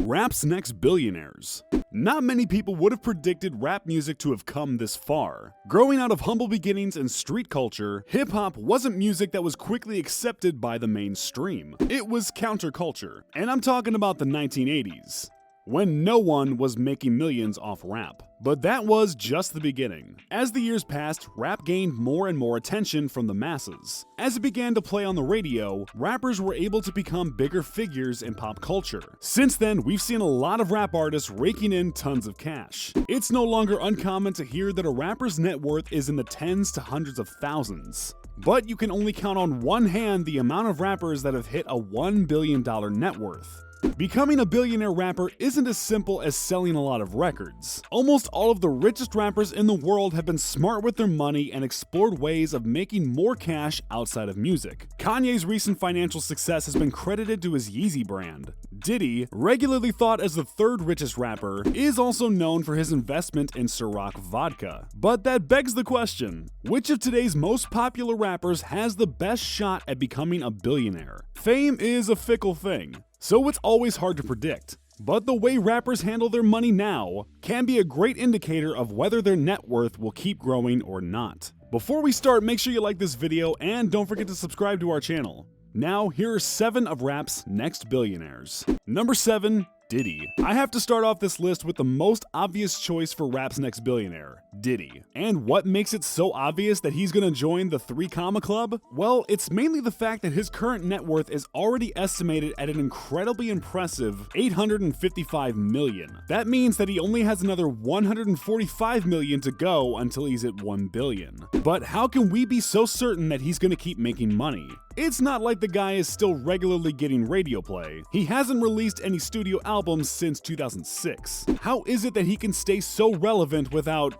Rap's next billionaires. Not many people would have predicted rap music to have come this far. Growing out of humble beginnings and street culture, hip-hop wasn't music that was quickly accepted by the mainstream. It was counterculture, and I'm talking about the 1980s, when no one was making millions off rap. But that was just the beginning. As the years passed, rap gained more and more attention from the masses. As it began to play on the radio, rappers were able to become bigger figures in pop culture. Since then, we've seen a lot of rap artists raking in tons of cash. It's no longer uncommon to hear that a rapper's net worth is in the tens to hundreds of thousands. But you can only count on one hand the amount of rappers that have hit a $1 billion net worth. Becoming a billionaire rapper isn't as simple as selling a lot of records. Almost all of the richest rappers in the world have been smart with their money and explored ways of making more cash outside of music. Kanye's recent financial success has been credited to his Yeezy brand. Diddy, regularly thought as the third richest rapper, is also known for his investment in Ciroc vodka. But that begs the question, which of today's most popular rappers has the best shot at becoming a billionaire? Fame is a fickle thing, so it's always hard to predict. But the way rappers handle their money now can be a great indicator of whether their net worth will keep growing or not. Before we start, make sure you like this video and don't forget to subscribe to our channel. Now, here are 7 of rap's next billionaires. Number 7. Diddy. I have to start off this list with the most obvious choice for rap's next billionaire, Diddy. And what makes it so obvious that he's gonna join the 3 Comma Club? Well, it's mainly the fact that his current net worth is already estimated at an incredibly impressive $855 million. That means that he only has another $145 million to go until he's at $1 billion. But how can we be so certain that he's gonna keep making money? It's not like the guy is still regularly getting radio play. He hasn't released any studio albums since 2006. How is it that he can stay so relevant without,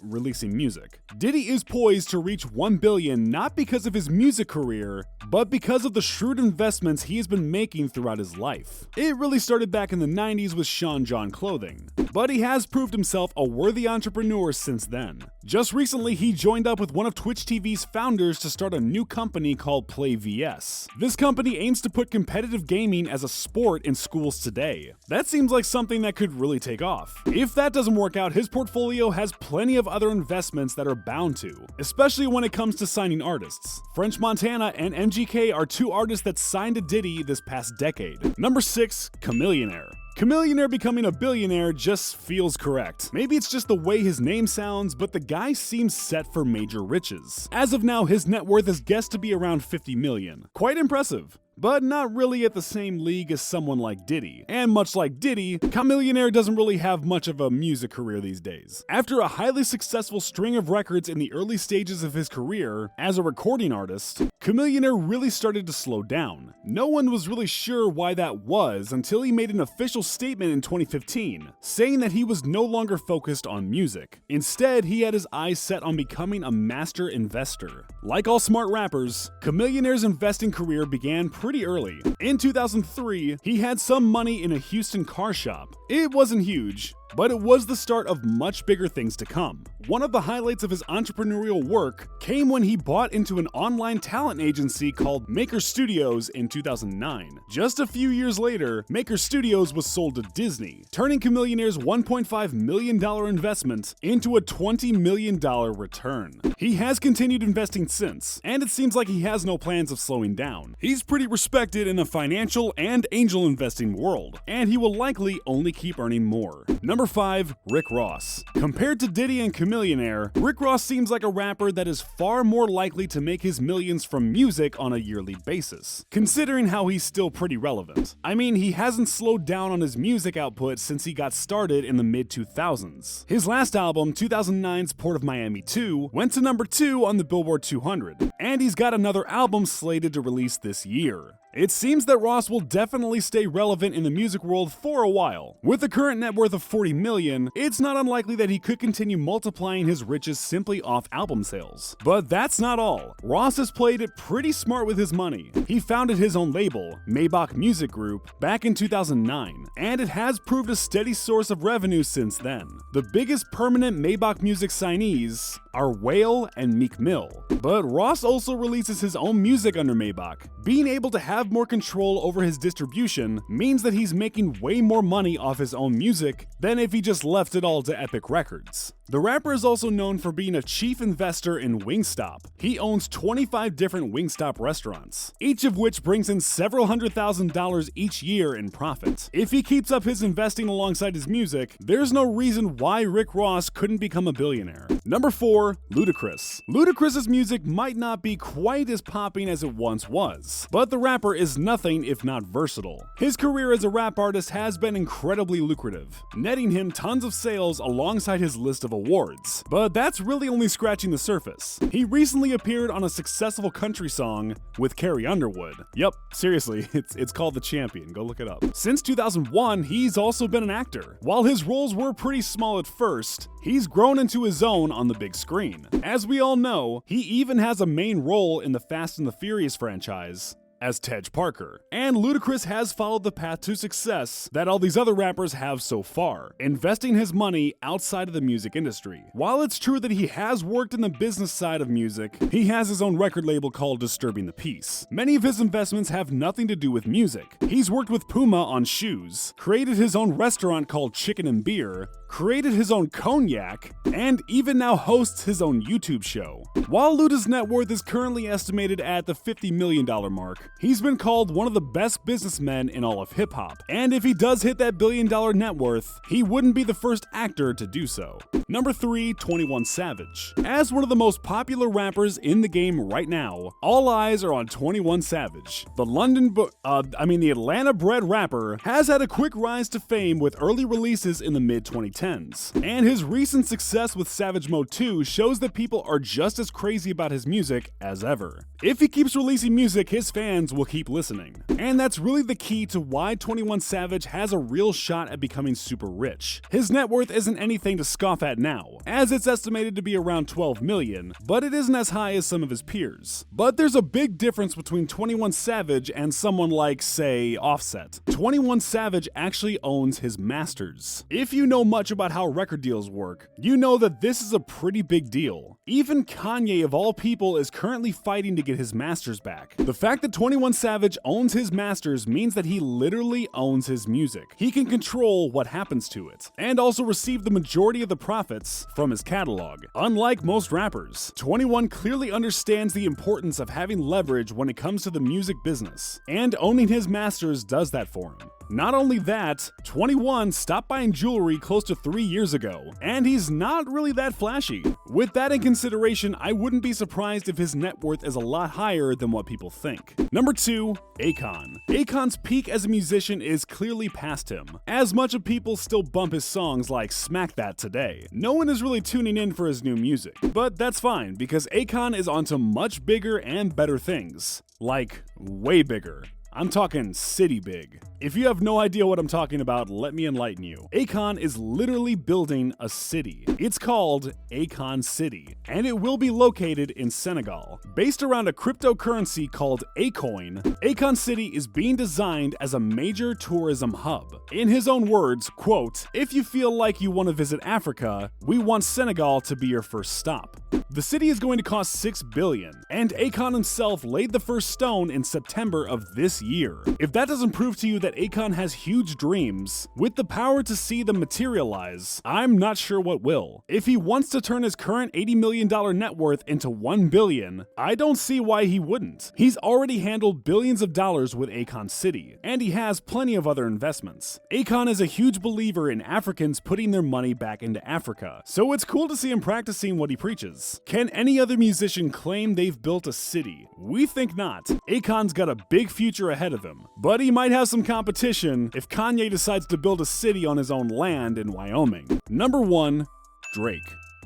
releasing music? Diddy is poised to reach $1 billion not because of his music career, but because of the shrewd investments he has been making throughout his life. It really started back in the 90s with Sean John Clothing, but he has proved himself a worthy entrepreneur since then. Just recently, he joined up with one of Twitch TV's founders to start a new company called Play VS. This company aims to put competitive gaming as a sport in schools today. That seems like something that could really take off. If that doesn't work out, his portfolio has plenty of other investments that are bound to, especially when it comes to signing artists. French Montana and MGK are 2 artists that signed to Diddy this past decade. Number 6, Chamillionaire. Chamillionaire becoming a billionaire just feels correct. Maybe it's just the way his name sounds, but the guy seems set for major riches. As of now, his net worth is guessed to be around $50 million. Quite impressive, but not really at the same league as someone like Diddy. And much like Diddy, Chamillionaire doesn't really have much of a music career these days. After a highly successful string of records in the early stages of his career as a recording artist, Chamillionaire really started to slow down. No one was really sure why that was until he made an official statement in 2015, saying that he was no longer focused on music. Instead, he had his eyes set on becoming a master investor. Like all smart rappers, Chamillionaire's investing career began pretty early. In 2003, he had some money in a Houston car shop. It wasn't huge, but it was the start of much bigger things to come. One of the highlights of his entrepreneurial work came when he bought into an online talent agency called Maker Studios in 2009. Just a few years later, Maker Studios was sold to Disney, turning Chamillionaire's $1.5 million investment into a $20 million return. He has continued investing since, and it seems like he has no plans of slowing down. He's pretty respected in the financial and angel investing world, and he will likely only keep earning more. Number 5, Rick Ross. Compared to Diddy and Chamillionaire, Rick Ross seems like a rapper that is far more likely to make his millions from music on a yearly basis, considering how he's still pretty relevant. I mean, he hasn't slowed down on his music output since he got started in the mid-2000s. His last album, 2009's Port of Miami 2, went to number 2 on the Billboard 200, and he's got another album slated to release this year. It seems that Ross will definitely stay relevant in the music world for a while. With a current net worth of $40 million, it's not unlikely that he could continue multiplying his riches simply off album sales. But that's not all. Ross has played it pretty smart with his money. He founded his own label, Maybach Music Group, back in 2009, and it has proved a steady source of revenue since then. The biggest permanent Maybach Music signees are Whale and Meek Mill. But Ross also releases his own music under Maybach. Being able to have more control over his distribution means that he's making way more money off his own music than if he just left it all to Epic Records. The rapper is also known for being a chief investor in Wingstop. He owns 25 different Wingstop restaurants, each of which brings in several $100,000 each year in profit. If he keeps up his investing alongside his music, there's no reason why Rick Ross couldn't become a billionaire. Number 4, Ludacris. Ludacris's music might not be quite as popping as it once was, but the rapper is nothing if not versatile. His career as a rap artist has been incredibly lucrative, netting him tons of sales alongside his list of awards. But that's really only scratching the surface. He recently appeared on a successful country song with Carrie Underwood. Yep, seriously, it's called The Champion. Go look it up. Since 2001, he's also been an actor. While his roles were pretty small at first, he's grown into his own on the big screen. As we all know, he even has a main role in the Fast and the Furious franchise as Tej Parker. And Ludacris has followed the path to success that all these other rappers have so far, investing his money outside of the music industry. While it's true that he has worked in the business side of music, he has his own record label called Disturbing the Peace. Many of his investments have nothing to do with music. He's worked with Puma on shoes, created his own restaurant called Chicken and Beer, created his own cognac, and even now hosts his own YouTube show. While Luda's net worth is currently estimated at the $50 million mark, he's been called one of the best businessmen in all of hip-hop. And if he does hit that $1 billion net worth, he wouldn't be the first actor to do so. Number 3, 21 Savage. As one of the most popular rappers in the game right now, all eyes are on 21 Savage. The Atlanta-bred rapper has had a quick rise to fame with early releases in the mid-2010s. And his recent success with Savage Mode 2 shows that people are just as crazy about his music as ever. If he keeps releasing music, his fans will keep listening. And that's really the key to why 21 Savage has a real shot at becoming super rich. His net worth isn't anything to scoff at now, as it's estimated to be around 12 million, but it isn't as high as some of his peers. But there's a big difference between 21 Savage and someone like, say, Offset. 21 Savage actually owns his masters. If you know much about how record deals work, you know that this is a pretty big deal. Even Kanye, of all people, is currently fighting to get his masters back. The fact that 21 Savage owns his masters means that he literally owns his music. He can control what happens to it, and also receive the majority of the profits from his catalog. Unlike most rappers, 21 clearly understands the importance of having leverage when it comes to the music business, and owning his masters does that for him. Not only that, 21 stopped buying jewelry close to 3 years ago, and he's not really that flashy. With that in consideration, I wouldn't be surprised if his net worth is a lot higher than what people think. Number 2, Akon. Akon's peak as a musician is clearly past him, as much of people still bump his songs like Smack That today. No one is really tuning in for his new music, but that's fine because Akon is onto much bigger and better things. Like, way bigger. I'm talking city big. If you have no idea what I'm talking about, let me enlighten you. Akon is literally building a city. It's called Akon City, and it will be located in Senegal. Based around a cryptocurrency called Acoin, Akon City is being designed as a major tourism hub. In his own words, quote, "If you feel like you want to visit Africa, we want Senegal to be your first stop." The city is going to cost $6 billion, and Akon himself laid the first stone in September of this year. If that doesn't prove to you that Akon has huge dreams, with the power to see them materialize, I'm not sure what will. If he wants to turn his current $80 million net worth into $1 billion, I don't see why he wouldn't. He's already handled billions of dollars with Akon City, and he has plenty of other investments. Akon is a huge believer in Africans putting their money back into Africa, so it's cool to see him practicing what he preaches. Can any other musician claim they've built a city? We think not. Akon's got a big future ahead of him, but he might have some competition if Kanye decides to build a city on his own land in Wyoming. Number 1, Drake.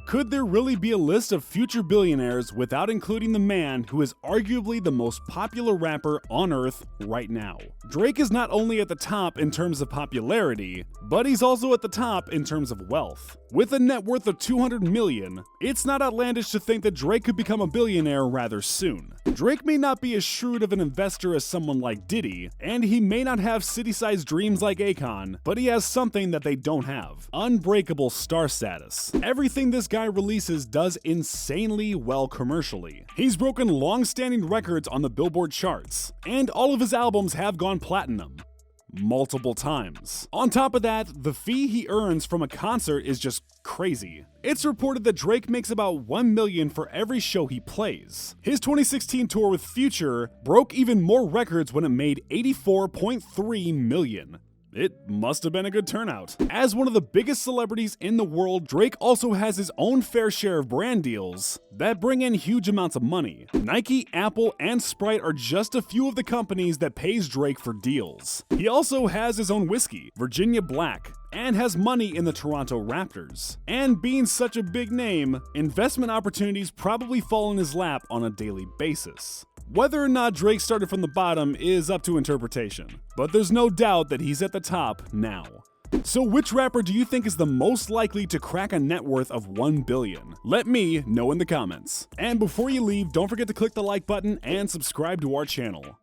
Could there really be a list of future billionaires without including the man who is arguably the most popular rapper on earth right now? Drake is not only at the top in terms of popularity, but he's also at the top in terms of wealth. With a net worth of $200 million, it's not outlandish to think that Drake could become a billionaire rather soon. Drake may not be as shrewd of an investor as someone like Diddy, and he may not have city-sized dreams like Akon, but he has something that they don't have: unbreakable star status. Everything this guy guy releases does insanely well commercially. He's broken long-standing records on the Billboard charts, and all of his albums have gone platinum multiple times. On top of that, the fee he earns from a concert is just crazy. It's reported that Drake makes about $1 million for every show he plays. His 2016 tour with Future broke even more records when it made $84.3 million. It must have been a good turnout. As one of the biggest celebrities in the world, Drake also has his own fair share of brand deals that bring in huge amounts of money. Nike, Apple, and Sprite are just a few of the companies that pays Drake for deals. He also has his own whiskey, Virginia Black, and has money in the Toronto Raptors. And being such a big name, investment opportunities probably fall in his lap on a daily basis. Whether or not Drake started from the bottom is up to interpretation, but there's no doubt that he's at the top now. So which rapper do you think is the most likely to crack a net worth of $1 billion? Let me know in the comments. And before you leave, don't forget to click the like button and subscribe to our channel.